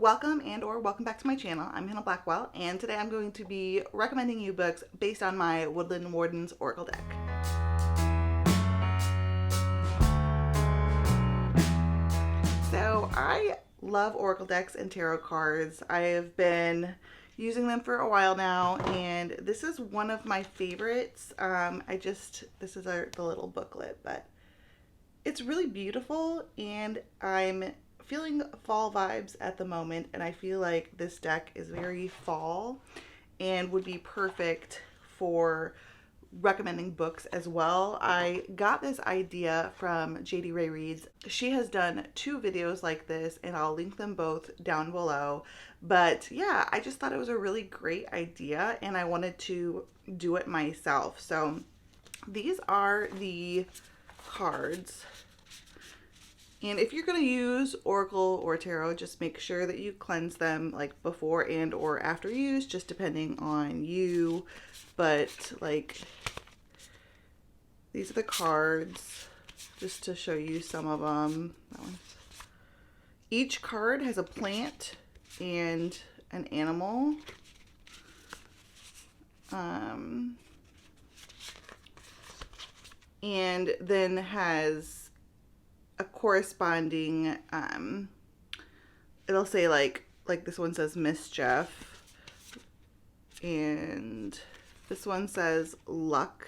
Welcome or welcome back to my channel. I'm Hannah Blackwell, and today I'm going to be recommending you books based on my Woodland Wardens Oracle deck. So I love Oracle decks and tarot cards. I have been using them for a while now, and this is one of my favorites. This is the little booklet, but it's really beautiful, and I'm feeling fall vibes at the moment, and I feel like this deck is very fall and would be perfect for recommending books as well. I got this idea from JD Ray Reads. She has done 2 videos like this, and I'll link them both down below. But yeah, I just thought it was a really great idea, and I wanted to do it myself. So these are the cards. And if you're going to use Oracle or Tarot, just make sure that you cleanse them like before and or after use, just depending on you. But like, these are the cards, just to show you some of them. Each card has a plant and an animal. And then has a corresponding, it'll say like this one says mischief, and this one says luck,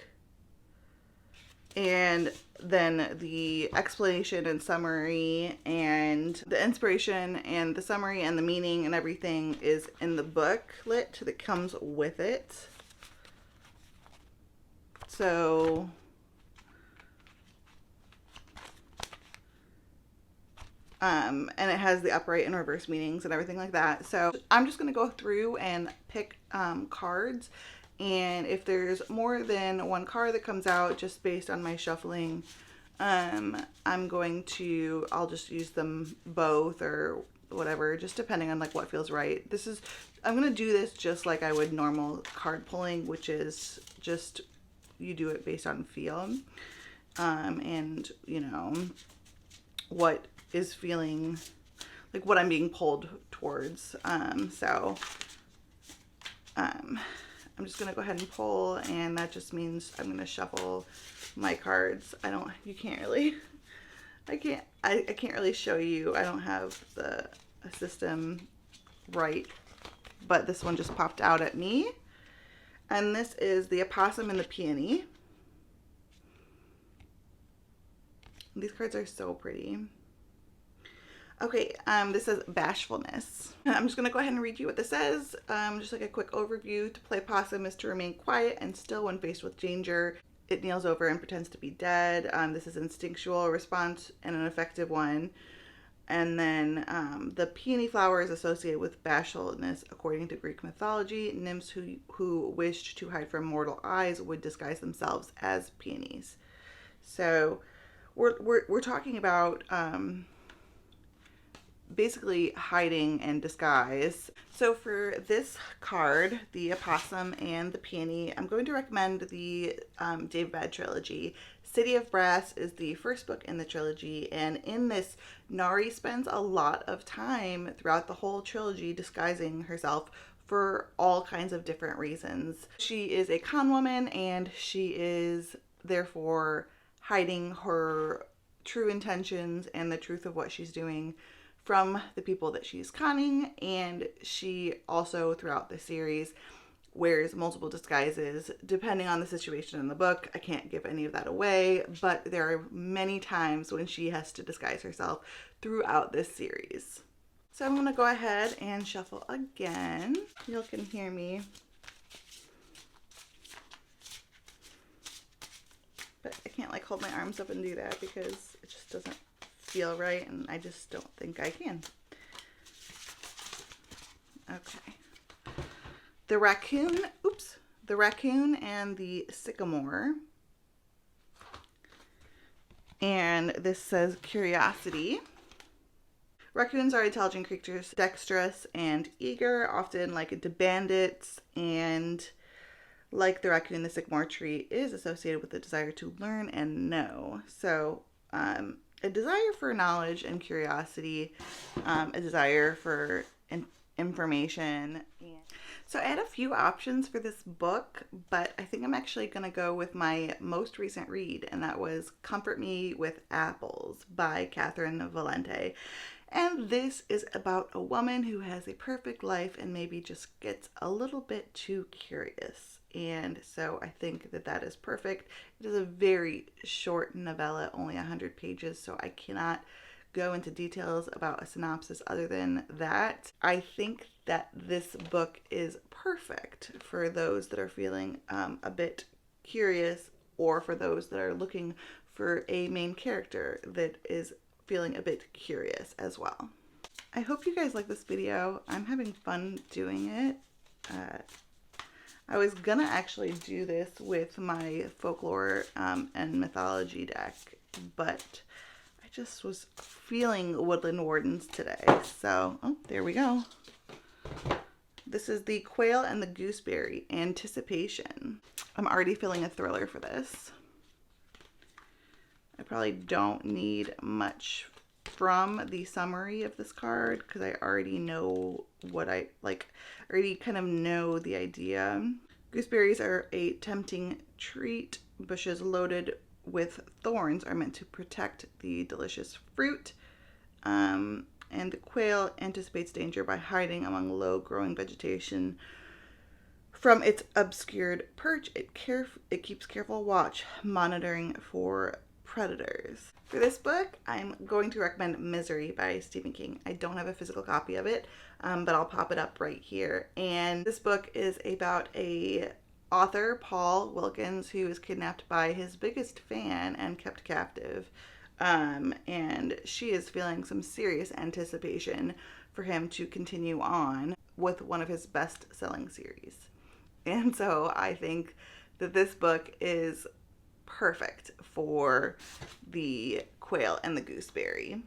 and then the explanation and summary and the inspiration and the summary and the meaning and everything is in the booklet that comes with it. So and it has the upright and reverse meanings and everything like that. So I'm just going to go through and pick cards, and if there's more than one card that comes out just based on my shuffling, I'll just use them both or whatever, just depending on like what feels right. I'm going to do this just like I would normal card pulling, which is just you do it based on feel, and you know what is feeling like what I'm being pulled towards. I'm just gonna go ahead and pull, and that just means I'm gonna shuffle my cards. I can't really show you. I don't have the system right, but this one just popped out at me, and this is the opossum and the peony. These cards are so pretty. Okay, this says Bashfulness. I'm just going to go ahead and read you what this says. Just like a quick overview. To play possum is to remain quiet and still when faced with danger. It kneels over and pretends to be dead. This is instinctual response and an effective one. And then the peony flower is associated with bashfulness. According to Greek mythology, nymphs who wished to hide from mortal eyes would disguise themselves as peonies. So we're talking about basically hiding and disguise. So for this card, the opossum and the peony, I'm going to recommend the David Bad trilogy. City of Brass is the first book in the trilogy, and in this, Nari spends a lot of time throughout the whole trilogy disguising herself for all kinds of different reasons. She is a con woman, and she is therefore hiding her true intentions and the truth of what she's doing from the people that she's conning. And she also throughout the series wears multiple disguises depending on the situation in the book. I can't give any of that away, but there are many times when she has to disguise herself throughout this series. So I'm going to go ahead and shuffle again. You can hear me, but I can't like hold my arms up and do that because it just doesn't feel right, and I just don't think I can. Okay. The raccoon and the sycamore. And this says curiosity. Raccoons are intelligent creatures, dexterous and eager, often likened to bandits, and like the raccoon, the sycamore tree is associated with the desire to learn and know. So a desire for knowledge and curiosity, a desire for information. So I had a few options for this book, but I think I'm actually going to go with my most recent read, and that was Comfort Me with Apples by Catherine Valente. And this is about a woman who has a perfect life and maybe just gets a little bit too curious. And so I think that that is perfect. It is a very short novella, only 100 pages, so I cannot go into details about a synopsis other than that. I think that this book is perfect for those that are feeling a bit curious, or for those that are looking for a main character that is feeling a bit curious as well. I hope you guys like this video. I'm having fun doing it. I was gonna actually do this with my folklore and mythology deck, but I just was feeling Woodland Wardens today. So, oh, there we go. This is the Quail and the Gooseberry, Anticipation. I'm already feeling a thriller for this. I probably don't need much from the summary of this card because I already know what I like. I already kind of know the idea. Gooseberries are a tempting treat. Bushes loaded with thorns are meant to protect the delicious fruit. And the quail anticipates danger by hiding among low-growing vegetation. From its obscured perch, it keeps careful watch, monitoring for predators. For this book, I'm going to recommend Misery by Stephen King. I don't have a physical copy of it, but I'll pop it up right here. And this book is about a author, Paul Wilkins, who is kidnapped by his biggest fan and kept captive. And she is feeling some serious anticipation for him to continue on with one of his best-selling series. And so I think that this book is perfect for the Quail and the Gooseberry.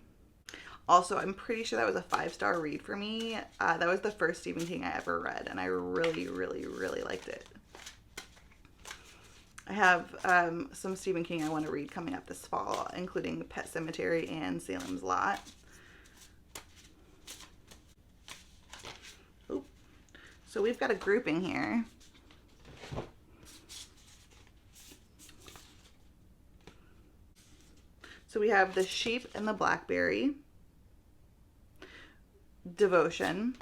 Also, I'm pretty sure that was a 5-star read for me. That was the first Stephen King I ever read, and I really, really, really liked it. I have some Stephen King I want to read coming up this fall, including Pet Sematary and Salem's Lot. Ooh. So we've got a grouping here. So we have The Sheep and the Blackberry, Devotion,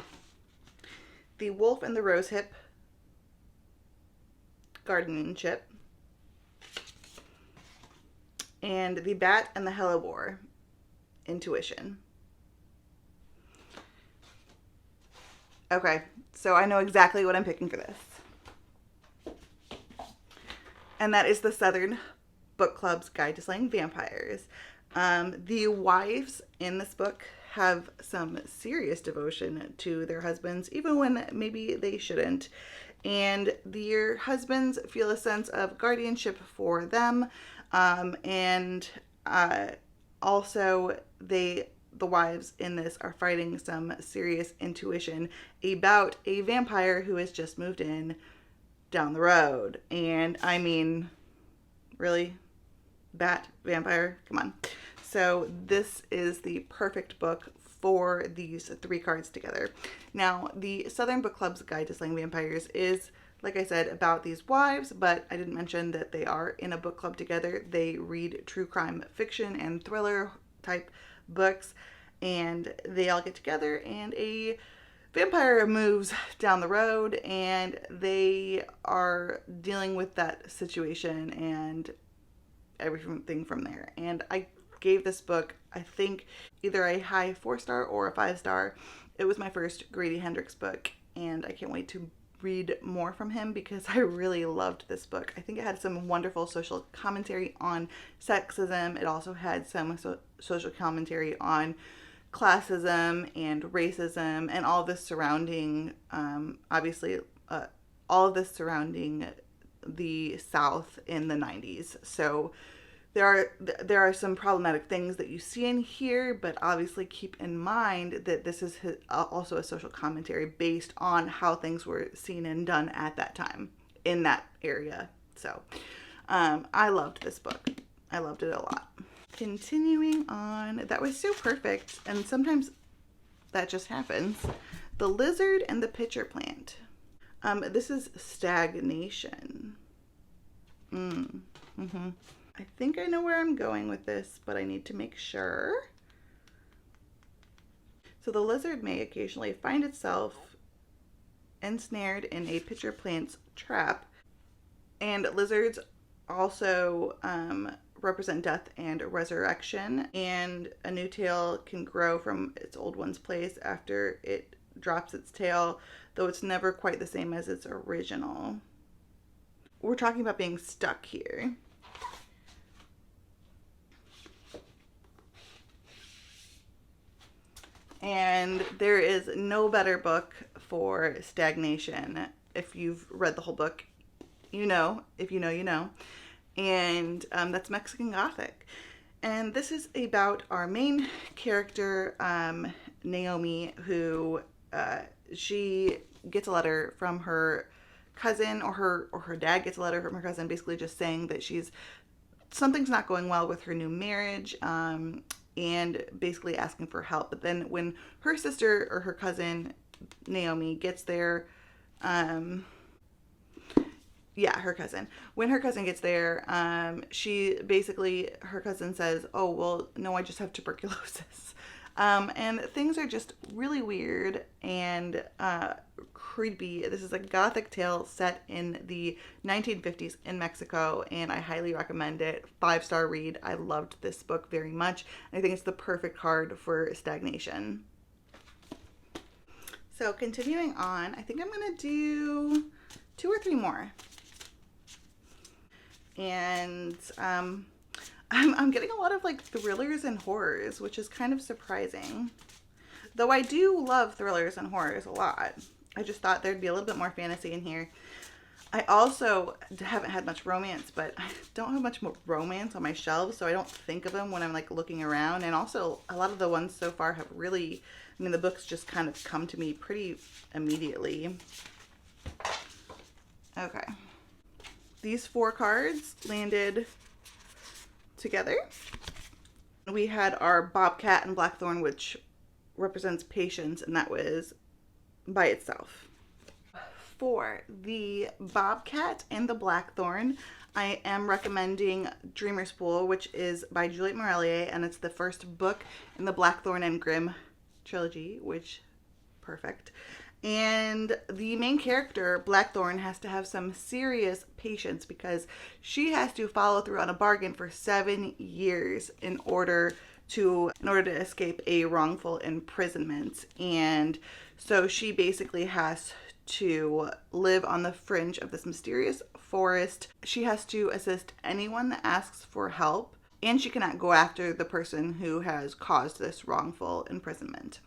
The Wolf and the Rosehip, Guardianship, and The Bat and the Hellebore, Intuition. Okay, so I know exactly what I'm picking for this. And that is the Southern Book Club's Guide to Slaying Vampires. The wives in this book have some serious devotion to their husbands, even when maybe they shouldn't. And their husbands feel a sense of guardianship for them. Also the wives in this are fighting some serious intuition about a vampire who has just moved in down the road. And I mean, really? Bat, vampire, come on. So this is the perfect book for these 3 cards together. Now, the Southern Book Club's Guide to Slaying Vampires is, like I said, about these wives, but I didn't mention that they are in a book club together. They read true crime fiction and thriller type books, and they all get together, and a vampire moves down the road, and they are dealing with that situation and everything from there. And I gave this book, I think, either a high 4-star or a 5-star. It was my first Grady Hendrix book, and I can't wait to read more from him because I really loved this book. I think it had some wonderful social commentary on sexism. It also had some social commentary on classism and racism and all this surrounding, obviously, all of this surrounding the South in the 90s. So there are some problematic things that you see in here, but obviously keep in mind that this is also a social commentary based on how things were seen and done at that time in that area. So I loved this book. I loved it a lot. Continuing on, that was so perfect, and sometimes that just happens. The Lizard and the Pitcher Plant. This is Stagnation. I think I know where I'm going with this, but I need to make sure. So the lizard may occasionally find itself ensnared in a pitcher plant's trap. And lizards also represent death and resurrection. And a new tail can grow from its old one's place after it drops its tail, though it's never quite the same as its original. We're talking about being stuck here. And there is no better book for stagnation. If you've read the whole book, you know. If you know, you know. And that's Mexican Gothic. And this is about our main character, Naomi, who she gets a letter from her cousin, or her dad gets a letter from her cousin, basically just saying that something's not going well with her new marriage. And basically asking for help. But then when her sister or her cousin, Naomi, gets there, her cousin. When her cousin gets there, her cousin says, oh, well, no, I just have tuberculosis. And things are just really weird and creepy. This is a Gothic tale set in the 1950s in Mexico, and I highly recommend it. 5-star read. I loved this book very much. I think it's the perfect card for stagnation. So continuing on, I think I'm going to do 2 or 3 more. And I'm getting a lot of like thrillers and horrors, which is kind of surprising. Though I do love thrillers and horrors a lot. I just thought there'd be a little bit more fantasy in here. I also haven't had much romance, but I don't have much more romance on my shelves, so I don't think of them when I'm like looking around. And also a lot of the ones so far have really, the books just kind of come to me pretty immediately. Okay. These 4 cards landed together. We had our Bobcat and Blackthorn, which represents patience, and that was by itself. For the Bobcat and the Blackthorn, I am recommending Dreamer Spool, which is by Juliette Morellier, and it's the first book in the Blackthorn and Grimm trilogy, which, perfect. And the main character, Blackthorn, has to have some serious patience because she has to follow through on a bargain for 7 years in order to escape a wrongful imprisonment. And so she basically has to live on the fringe of this mysterious forest. She has to assist anyone that asks for help, and she cannot go after the person who has caused this wrongful imprisonment.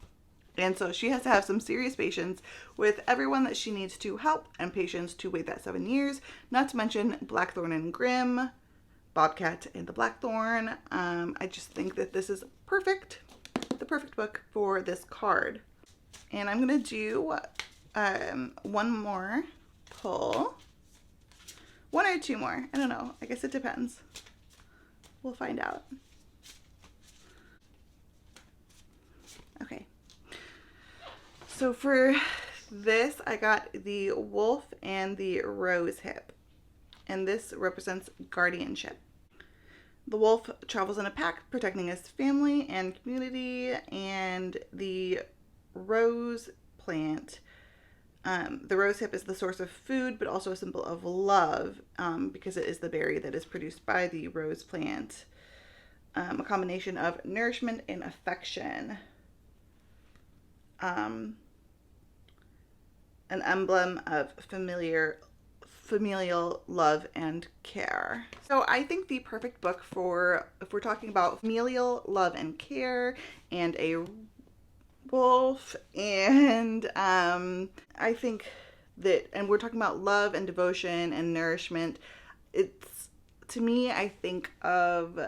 And so she has to have some serious patience with everyone that she needs to help, and patience to wait that 7 years. Not to mention Blackthorn and Grimm, Bobcat and the Blackthorn. I just think that this is perfect, the perfect book for this card. And I'm going to do one more pull. 1 or 2 more. I don't know. I guess it depends. We'll find out. Okay. So for this, I got the Wolf and the Rose Hip. And this represents guardianship. The wolf travels in a pack, protecting his family and community, and the rose plant, the rose hip is the source of food, but also a symbol of love, because it is the berry that is produced by the rose plant. A combination of nourishment and affection. An emblem of familial love and care. So I think the perfect book for, if we're talking about familial love and care and a wolf, and I think that, and we're talking about love and devotion and nourishment, it's, to me, I think of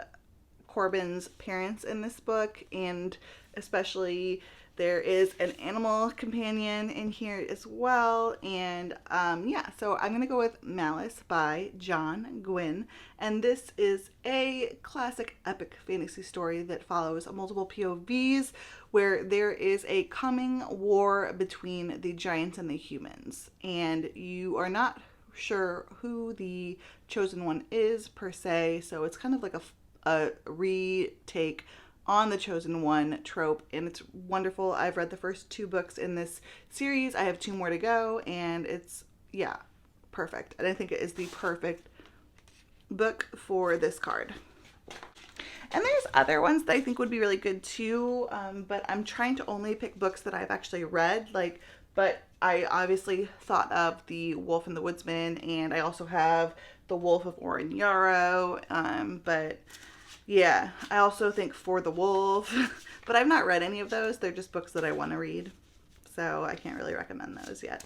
Corbin's parents in this book, and especially There is an animal companion in here as well. And yeah, so I'm going to go with Malice by John Gwynne. And this is a classic epic fantasy story that follows multiple POVs where there is a coming war between the giants and the humans. And you are not sure who the chosen one is per se. So it's kind of like a retake on the chosen one trope, and it's wonderful. I've read the first 2 books in this series. I have 2 more to go, and it's, yeah, perfect. And I think it is the perfect book for this card. And there's other ones that I think would be really good too, but I'm trying to only pick books that I've actually read, but I obviously thought of The Wolf and the Woodsman, and I also have The Wolf of Oren Yarrow, but yeah, I also think For the Wolf, but I've not read any of those. They're just books that I want to read, so I can't really recommend those yet.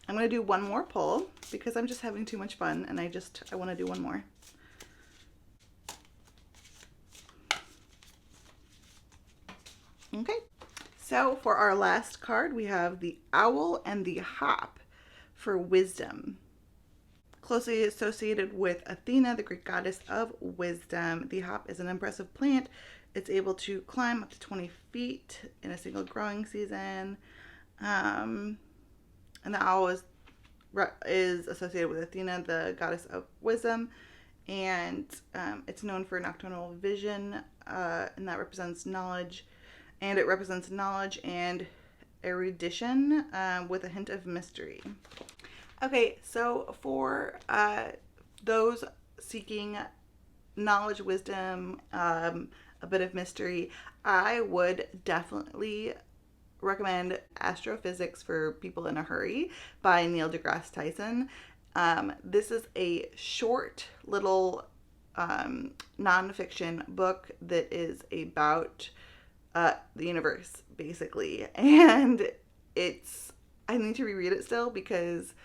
I'm going to do one more pull because I'm just having too much fun, and I want to do one more. Okay, so for our last card, we have the Owl and the Hop for Wisdom. Closely associated with Athena, the Greek goddess of wisdom, the hop is an impressive plant. It's able to climb up to 20 feet in a single growing season. And the owl is associated with Athena, the goddess of wisdom. And it's known for nocturnal vision, and that represents knowledge. And it represents knowledge and erudition with a hint of mystery. Okay, so for those seeking knowledge, wisdom, a bit of mystery, I would definitely recommend Astrophysics for People in a Hurry by Neil deGrasse Tyson. This is a short little nonfiction book that is about the universe, basically. And I need to reread it still because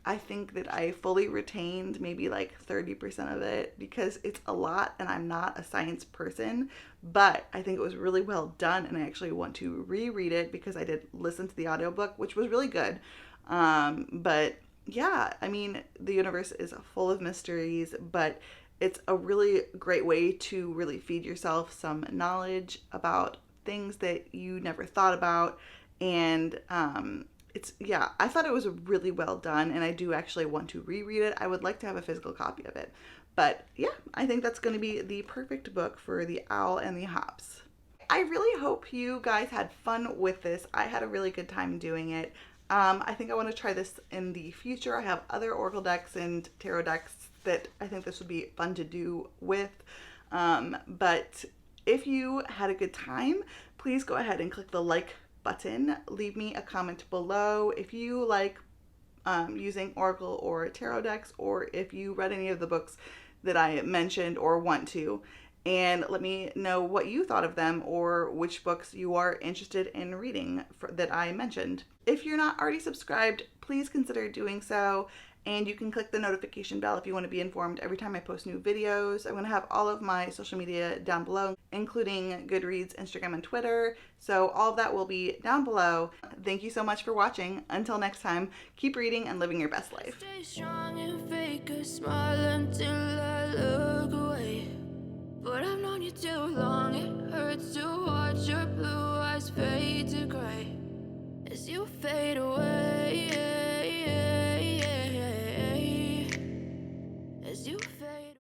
I think that I fully retained maybe 30% of it because it's a lot and I'm not a science person, but I think it was really well done and I actually want to reread it because I did listen to the audiobook, which was really good. But yeah, I mean, the universe is full of mysteries, but it's a really great way to really feed yourself some knowledge about things that you never thought about. And I thought it was really well done, and I do actually want to reread it. I would like to have a physical copy of it. But yeah, I think that's going to be the perfect book for the Owl and the Hops. I really hope you guys had fun with this. I had a really good time doing it. I think I want to try this in the future. I have other Oracle decks and tarot decks that I think this would be fun to do with. But if you had a good time, please go ahead and click the like button. Leave me a comment below if you like using Oracle or tarot decks, or if you read any of the books that I mentioned or want to, and let me know what you thought of them or which books you are interested in reading that I mentioned. If you're not already subscribed, please consider doing so. And you can click the notification bell if you want to be informed every time I post new videos. I'm going to have all of my social media down below, including Goodreads, Instagram, and Twitter. So all of that will be down below. Thank you so much for watching. Until next time, keep reading and living your best life. Stay strong and fake a smile until I look away.